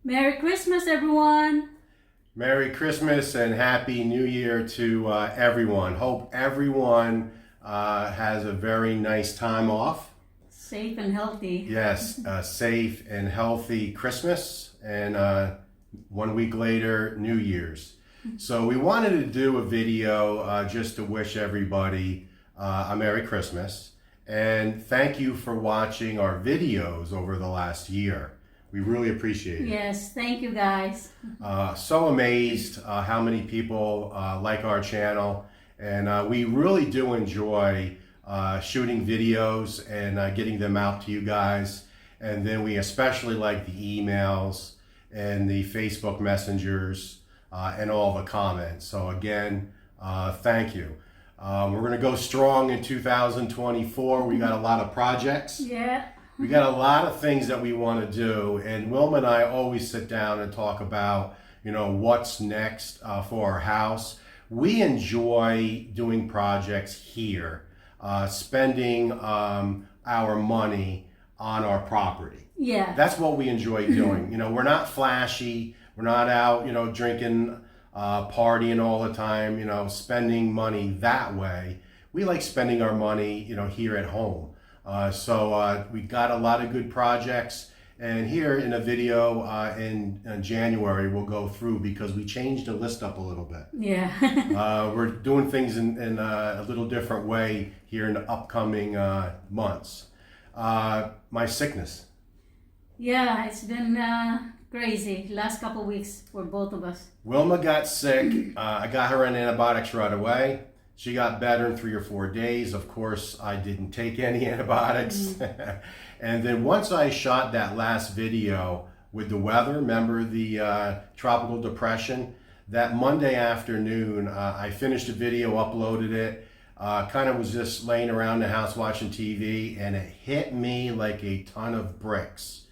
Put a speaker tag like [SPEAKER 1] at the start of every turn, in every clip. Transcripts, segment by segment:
[SPEAKER 1] Merry Christmas, everyone.
[SPEAKER 2] Merry Christmas and Happy New Year to everyone. Hope everyone has a very nice time off.
[SPEAKER 1] Safe and healthy.
[SPEAKER 2] Yes, safe and healthy Christmas, and 1 week later, New Year's. So we wanted to do a video just to wish everybody a Merry Christmas. And thank you for watching our videos over the last year. We really appreciate it.
[SPEAKER 1] Yes, thank you guys.
[SPEAKER 2] So amazed how many people like our channel, and we really do enjoy shooting videos and getting them out to you guys. And then we especially like the emails and the Facebook messengers and all the comments. So again, thank you. We're going to go strong in 2024. We got a lot of projects.
[SPEAKER 1] Yeah.
[SPEAKER 2] We got a lot of things that we want to do, and Wilma and I always sit down and talk about, what's next for our house. We enjoy doing projects here, spending our money on our property.
[SPEAKER 1] Yeah.
[SPEAKER 2] That's what we enjoy doing. We're not flashy. We're not out, drinking, partying all the time, spending money that way. We like spending our money, here at home. So we got a lot of good projects, and here in a video in January we'll go through, because we changed the list up a little bit.
[SPEAKER 1] Yeah.
[SPEAKER 2] We're doing things in a little different way here in the upcoming months. My sickness.
[SPEAKER 1] Yeah, it's been crazy last couple weeks for both of us.
[SPEAKER 2] Wilma got sick. I got her on antibiotics right away. She got better in 3 or 4 days. Of course, I didn't take any antibiotics. And then once I shot that last video with the weather, remember the tropical depression, that Monday afternoon, I finished the video, uploaded it, kind of was just laying around the house watching TV, and it hit me like a ton of bricks.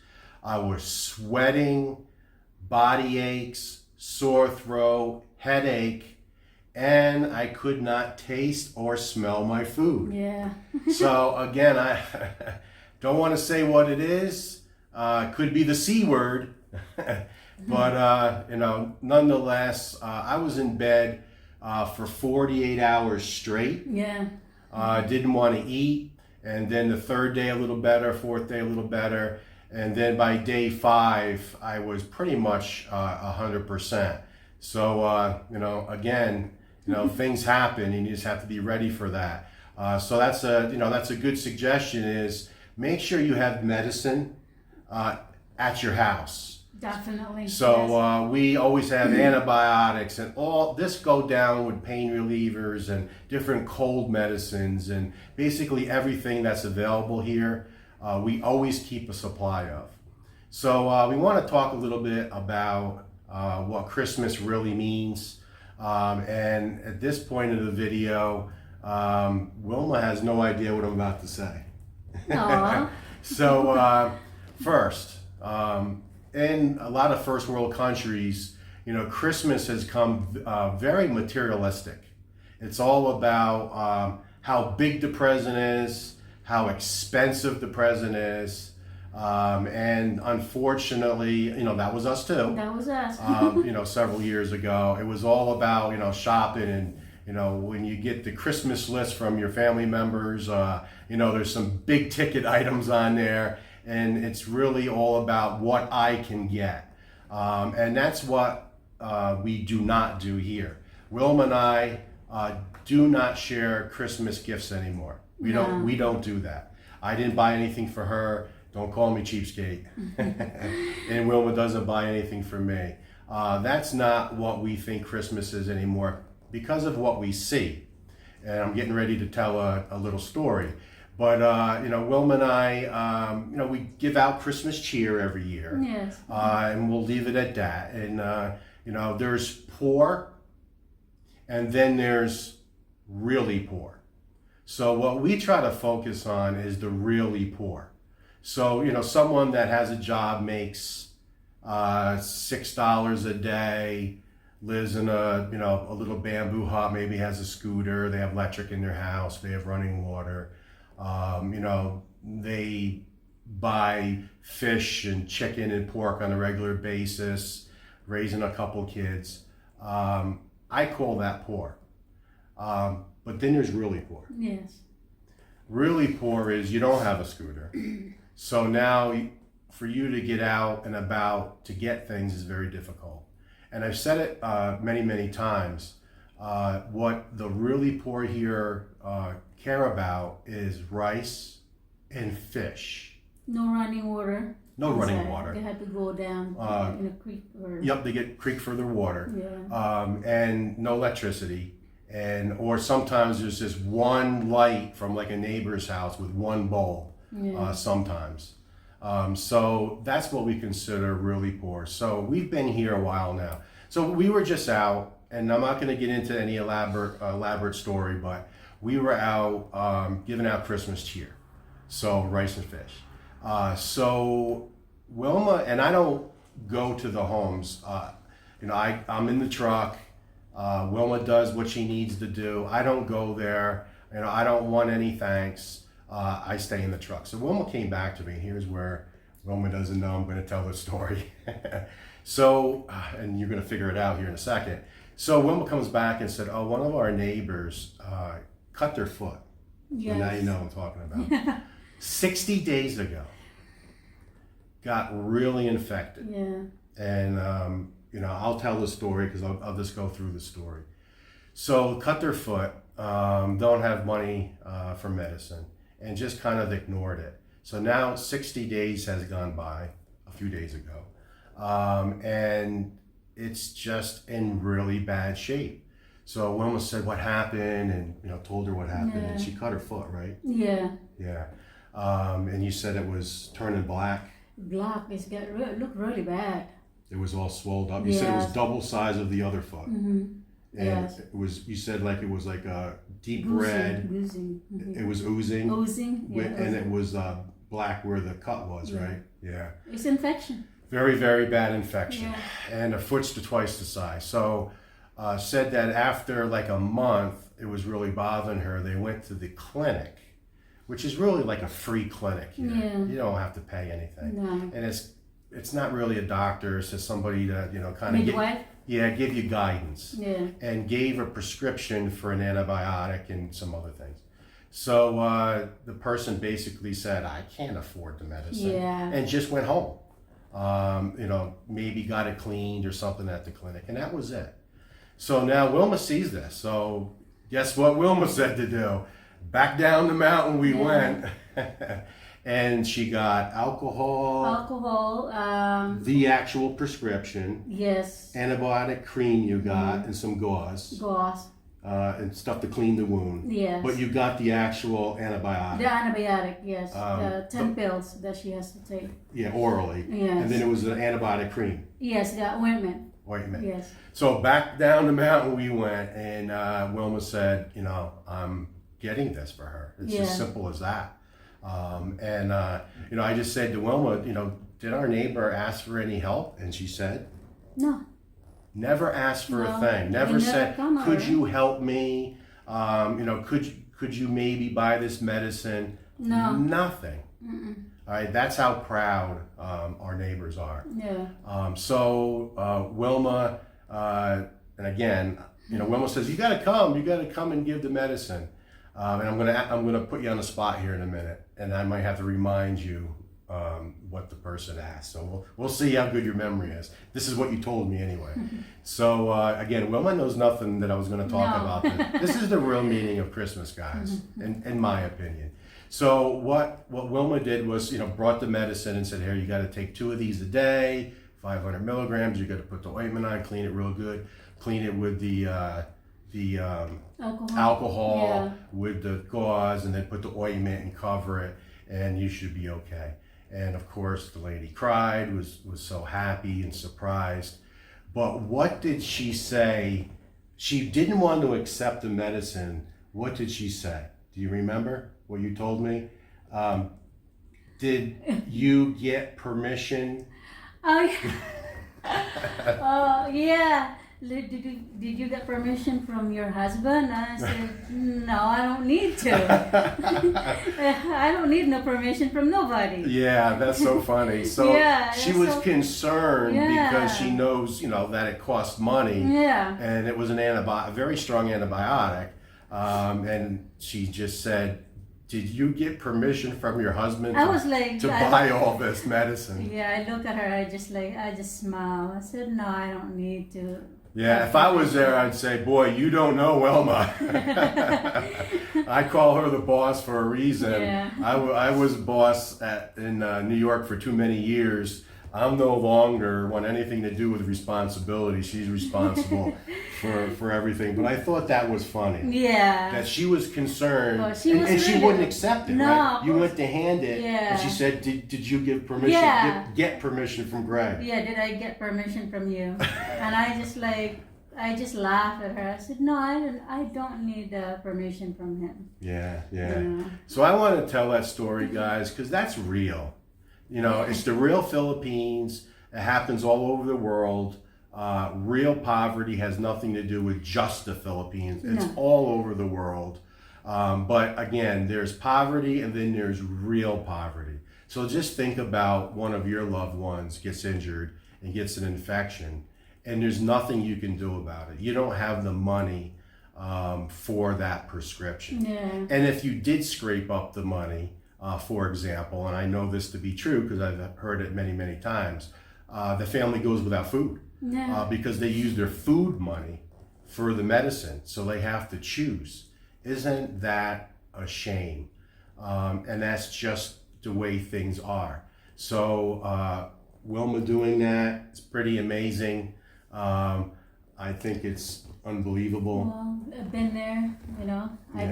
[SPEAKER 2] I was sweating, body aches, sore throat, headache, and I could not taste or smell my food.
[SPEAKER 1] Yeah.
[SPEAKER 2] So again, I don't want to say what it is. Could be the C word, but nonetheless, I was in bed for 48 hours straight.
[SPEAKER 1] Yeah.
[SPEAKER 2] Didn't want to eat, and then the third day a little better, fourth day a little better, and then by day 5, I was pretty much 100%. So again. Things happen, and you just have to be ready for that. So that's a good suggestion, is make sure you have medicine at your house.
[SPEAKER 1] Definitely.
[SPEAKER 2] So
[SPEAKER 1] yes.
[SPEAKER 2] We always have antibiotics and all this, go down with pain relievers and different cold medicines, and basically everything that's available here, we always keep a supply of. So we want to talk a little bit about what Christmas really means. And at this point of the video, Wilma has no idea what I'm about to say. So first, in a lot of first world countries, Christmas has come very materialistic. It's all about how big the present is, how expensive the present is. And unfortunately, that was us too.
[SPEAKER 1] That was us.
[SPEAKER 2] Several years ago, it was all about, shopping, and, when you get the Christmas list from your family members, there's some big ticket items on there, and it's really all about what I can get. And that's what we do not do here. Wilma and I do not share Christmas gifts anymore. We don't do that. I didn't buy anything for her. Don't call me cheapskate. And Wilma doesn't buy anything for me. That's not what we think Christmas is anymore, because of what we see. And I'm getting ready to tell a little story. But, Wilma and I, we give out Christmas cheer every year.
[SPEAKER 1] Yes.
[SPEAKER 2] And we'll leave it at that. And, there's poor, and then there's really poor. So what we try to focus on is the really poor. So, someone that has a job, makes $6 a day, lives in a little bamboo hut, maybe has a scooter, they have electric in their house, they have running water, they buy fish and chicken and pork on a regular basis, raising a couple kids. I call that poor. But then there's really poor.
[SPEAKER 1] Yes.
[SPEAKER 2] Really poor is you don't have a scooter. So now for you to get out and about to get things is very difficult. And I've said it many, many times. What the really poor here care about is rice and fish.
[SPEAKER 1] No running water.
[SPEAKER 2] No running
[SPEAKER 1] inside.
[SPEAKER 2] water.
[SPEAKER 1] They had to go down in a creek or.
[SPEAKER 2] Yep, they get creek for their water.
[SPEAKER 1] Yeah.
[SPEAKER 2] And no electricity. Or sometimes there's just one light from like a neighbor's house with one bulb.
[SPEAKER 1] Yeah.
[SPEAKER 2] Sometimes. So that's what we consider really poor. So we've been here a while now. So we were just out, and I'm not going to get into any elaborate story, but we were out giving out Christmas cheer. So rice and fish. So Wilma, and I don't go to the homes. I'm in the truck. Wilma does what she needs to do. I don't go there. I don't want any thanks. I stay in the truck. So Wilma came back to me. Here's where Wilma doesn't know I'm going to tell the story. So, and you're going to figure it out here in a second. So Wilma comes back and said, one of our neighbors cut their foot.
[SPEAKER 1] Yes.
[SPEAKER 2] And now you know what I'm talking about. 60 days ago, got really infected.
[SPEAKER 1] Yeah.
[SPEAKER 2] And, I'll tell the story because I'll just go through the story. So cut their foot, don't have money for medicine, and just kind of ignored it. So now 60 days has gone by, a few days ago, and it's just in really bad shape. So Wilma said what happened, and told her what happened, and she cut her foot, right?
[SPEAKER 1] Yeah.
[SPEAKER 2] Yeah. And you said it was turning black.
[SPEAKER 1] Black. It looked really bad.
[SPEAKER 2] It was all swelled up. You said it was double size of the other foot.
[SPEAKER 1] Mm-hmm.
[SPEAKER 2] And
[SPEAKER 1] yes.
[SPEAKER 2] it was. You said like it was like a deep
[SPEAKER 1] Oozing,
[SPEAKER 2] red.
[SPEAKER 1] Oozing. Mm-hmm.
[SPEAKER 2] It was oozing.
[SPEAKER 1] Oozing. Yeah,
[SPEAKER 2] and it was black where the cut was,
[SPEAKER 1] yeah.
[SPEAKER 2] right? Yeah.
[SPEAKER 1] It's infection.
[SPEAKER 2] Very, very bad infection.
[SPEAKER 1] Yeah.
[SPEAKER 2] And her foot's to twice the size. So said that after like a month, it was really bothering her. They went to the clinic, which is really like a free clinic here.
[SPEAKER 1] Yeah.
[SPEAKER 2] You don't have to pay anything.
[SPEAKER 1] No.
[SPEAKER 2] And it's not really a doctor. It's just somebody to kind of
[SPEAKER 1] Midwife?
[SPEAKER 2] give you guidance.
[SPEAKER 1] Yeah.
[SPEAKER 2] And gave a prescription for an antibiotic and some other things. So the person basically said, I can't afford the medicine.
[SPEAKER 1] Yeah.
[SPEAKER 2] And just went home. Maybe got it cleaned or something at the clinic. And that was it. So now Wilma sees this. So guess what Wilma said to do? Back down the mountain we went. And she got alcohol, the actual prescription,
[SPEAKER 1] yes,
[SPEAKER 2] antibiotic cream you got, and some gauze, and stuff to clean the wound.
[SPEAKER 1] Yes.
[SPEAKER 2] But you got the actual antibiotic.
[SPEAKER 1] The antibiotic, yes. 10 pills that she has to take.
[SPEAKER 2] Yeah, orally.
[SPEAKER 1] Yes.
[SPEAKER 2] And then it was an antibiotic cream.
[SPEAKER 1] Yes, the ointment. Yes.
[SPEAKER 2] So back down the mountain we went, and Wilma said, I'm getting this for her. It's as simple as that. I just said to Wilma, did our neighbor ask for any help? And she said,
[SPEAKER 1] no.
[SPEAKER 2] Never asked for a thing. Never said, could you help me? Could you maybe buy this medicine?
[SPEAKER 1] No.
[SPEAKER 2] Nothing.
[SPEAKER 1] Mm-mm.
[SPEAKER 2] All right, that's how proud our neighbors are.
[SPEAKER 1] Yeah.
[SPEAKER 2] So Wilma, and again, Wilma says, you got to come and give the medicine. And I'm gonna put you on the spot here in a minute, and I might have to remind you what the person asked. So we'll see how good your memory is. This is what you told me anyway. So again, Wilma knows nothing that I was going to talk about. This is the real meaning of Christmas, guys, in my opinion. So what Wilma did was, brought the medicine and said, here, you got to take 2 of these a day, 500 milligrams. You got to put the ointment on, clean it real good, clean it with the alcohol with the gauze, and then put the ointment and cover it, and you should be okay. And of course the lady cried, was so happy and surprised. But what did she say? She didn't want to accept the medicine. What did she say? Do you remember what you told me? Did you get permission?
[SPEAKER 1] Oh yeah. did you get permission from your husband? I said, no, I don't need to. I don't need no permission from nobody.
[SPEAKER 2] Yeah, that's so funny. So
[SPEAKER 1] Yeah,
[SPEAKER 2] she
[SPEAKER 1] that's
[SPEAKER 2] was
[SPEAKER 1] so-
[SPEAKER 2] concerned
[SPEAKER 1] Yeah.
[SPEAKER 2] because she knows, that it costs money.
[SPEAKER 1] Yeah.
[SPEAKER 2] And it was a very strong antibiotic. And she just said, did you get permission from your husband
[SPEAKER 1] I was like,
[SPEAKER 2] to buy all this medicine?
[SPEAKER 1] Yeah, I look at her, I just smile. I said, no, I don't need to.
[SPEAKER 2] Yeah, if I was there, I'd say, boy, you don't know Wilma. I call her the boss for a reason.
[SPEAKER 1] Yeah.
[SPEAKER 2] I was boss in New York for too many years. I'm no longer want anything to do with responsibility. She's responsible for everything. But I thought that was funny.
[SPEAKER 1] Yeah.
[SPEAKER 2] That she was concerned,
[SPEAKER 1] Well, she was
[SPEAKER 2] and she
[SPEAKER 1] really-
[SPEAKER 2] wouldn't accept it,
[SPEAKER 1] No,
[SPEAKER 2] right?
[SPEAKER 1] of
[SPEAKER 2] You
[SPEAKER 1] course.
[SPEAKER 2] went to hand it,
[SPEAKER 1] Yeah.
[SPEAKER 2] and she said, did you give permission?
[SPEAKER 1] Yeah.
[SPEAKER 2] Get permission from Greg.
[SPEAKER 1] Yeah, did I get permission from you? And I just laughed at her. I said, no, I don't need permission from him.
[SPEAKER 2] Yeah.
[SPEAKER 1] Yeah.
[SPEAKER 2] So I want to tell that story, guys, because that's real. It's the real Philippines. It happens all over the world. Real poverty has nothing to do with just the Philippines. It's
[SPEAKER 1] No.
[SPEAKER 2] all over the world. But again, there's poverty and then there's real poverty. So just think about one of your loved ones gets injured and gets an infection, and there's nothing you can do about it. You don't have the money for that prescription.
[SPEAKER 1] Yeah.
[SPEAKER 2] And if you did scrape up the money, for example, and I know this to be true because I've heard it many, many times, the family goes without food
[SPEAKER 1] Yeah.
[SPEAKER 2] because they use their food money for the medicine. So they have to choose. Isn't that a shame? And that's just the way things are. So Wilma doing that, it's pretty amazing. I think it's unbelievable.
[SPEAKER 1] Well, I've been there,
[SPEAKER 2] Yeah.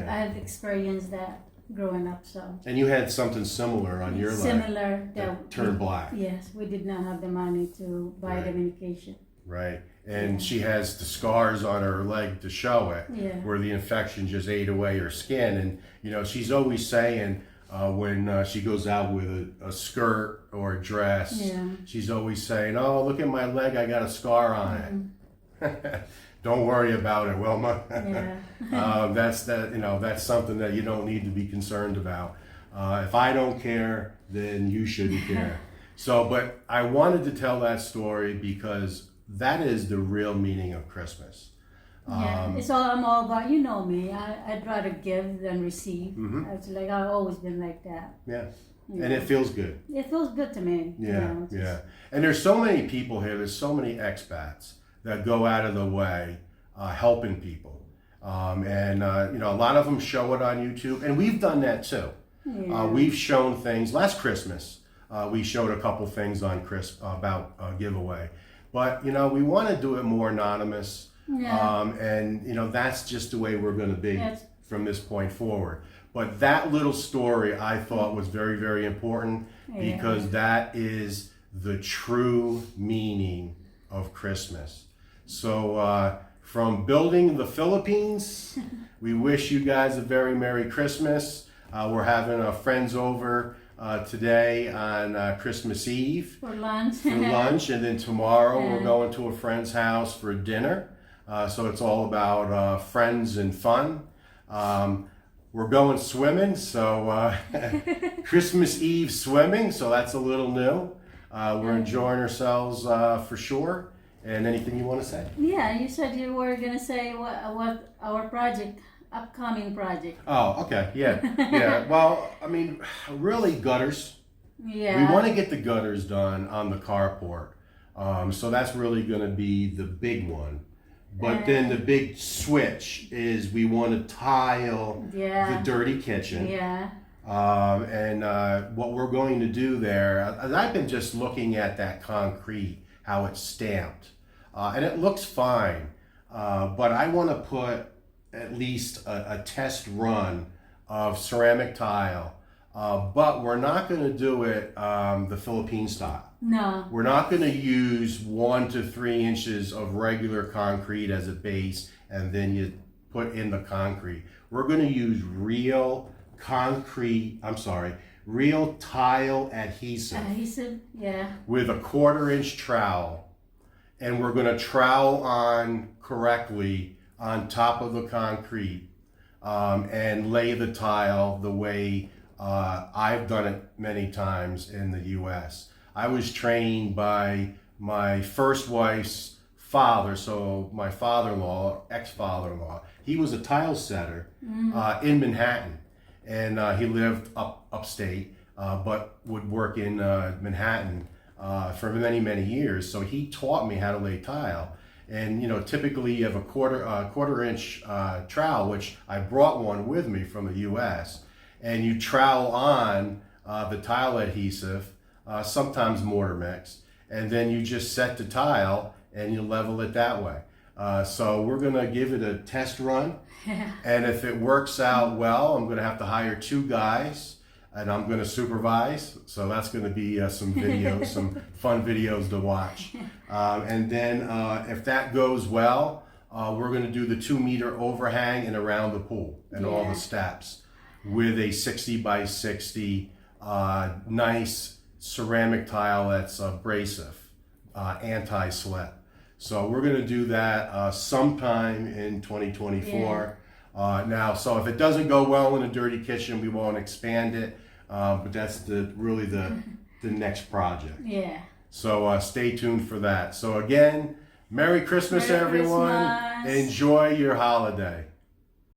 [SPEAKER 1] I've experienced that growing up, so.
[SPEAKER 2] And you had something similar on your leg
[SPEAKER 1] Similar.
[SPEAKER 2] that turned black,
[SPEAKER 1] Yes, we did not have the money to buy the
[SPEAKER 2] Right.
[SPEAKER 1] medication.
[SPEAKER 2] right? And she has the scars on her leg to show it,
[SPEAKER 1] Yeah.
[SPEAKER 2] where the infection just ate away her skin. And she's always saying when she goes out with a skirt or a dress,
[SPEAKER 1] Yeah.
[SPEAKER 2] she's always saying, "Oh, look at my leg! I got a scar on it." Don't worry about it, Wilma.
[SPEAKER 1] Yeah.
[SPEAKER 2] That's something that you don't need to be concerned about. If I don't care, then you shouldn't care. So, but I wanted to tell that story because that is the real meaning of Christmas.
[SPEAKER 1] Yeah, I'm all about, me. I'd rather give than receive. I've always been like that.
[SPEAKER 2] Yeah.
[SPEAKER 1] Yeah.
[SPEAKER 2] And it feels good.
[SPEAKER 1] It feels good to me.
[SPEAKER 2] Yeah. And there's so many people here, there's so many expats that go out of the way helping people. A lot of them show it on YouTube, and we've done that too.
[SPEAKER 1] Yeah.
[SPEAKER 2] We've shown things. Last Christmas, we showed a couple things on about giveaway. But, we want to do it more anonymous.
[SPEAKER 1] Yeah.
[SPEAKER 2] That's just the way we're going to be
[SPEAKER 1] Yes.
[SPEAKER 2] from this point forward. But that little story I thought was very, very important because that is the true meaning of Christmas. So from building the Philippines, we wish you guys a very Merry Christmas. We're having friends over today on Christmas Eve
[SPEAKER 1] For lunch.
[SPEAKER 2] for lunch, and then tomorrow we're
[SPEAKER 1] Yeah.
[SPEAKER 2] going to a friend's house for dinner. So it's all about friends and fun. We're going swimming, so Christmas Eve swimming, so that's a little new. We're enjoying ourselves for sure. And anything you want to say?
[SPEAKER 1] Yeah, you said you were gonna say what our upcoming project.
[SPEAKER 2] Oh, okay, yeah. Well, really gutters.
[SPEAKER 1] Yeah.
[SPEAKER 2] We want to get the gutters done on the carport. So that's really going to be the big one. But then the big switch is we want to tile the dirty kitchen.
[SPEAKER 1] Yeah.
[SPEAKER 2] What we're going to do there, I've been just looking at that concrete, how it's stamped. And it looks fine. But I want to put at least a test run of ceramic tile. But we're not going to do it the Philippine style.
[SPEAKER 1] No.
[SPEAKER 2] We're not going to use 1 to 3 inches of regular concrete as a base and then you put in the concrete. We're going to use real tile adhesive
[SPEAKER 1] Adhesive. Yeah.
[SPEAKER 2] with a 1/4 inch trowel. and we're going to trowel on correctly on top of the concrete, and lay the tile the way I've done it many times in the U.S. I was trained by my first wife's father, so my father-in-law, ex-father-in-law. He was a tile setter in Manhattan, and he lived upstate, but would work in Manhattan for many, many years. So he taught me how to lay tile. And you know, typically you have a quarter-inch trowel, which I brought one with me from the U.S. And you trowel on the tile adhesive, sometimes mortar mix, and then you just set the tile and you level it that way. So we're gonna give it a test run, and if it works out well, I'm gonna have to hire 2 guys, and I'm gonna supervise. So that's gonna be some videos, some fun videos to watch. And then if that goes well, we're gonna do the 2-meter overhang and around the pool and all the steps with a 60 by 60 nice ceramic tile that's abrasive, anti-slip. So we're going to do that sometime in 2024. Now, so if it doesn't go well in a dirty kitchen, we won't expand it, but that's really the next project.
[SPEAKER 1] Yeah.
[SPEAKER 2] So stay tuned for that. So again, Merry Christmas,
[SPEAKER 1] Merry
[SPEAKER 2] everyone.
[SPEAKER 1] Christmas.
[SPEAKER 2] Enjoy your holiday.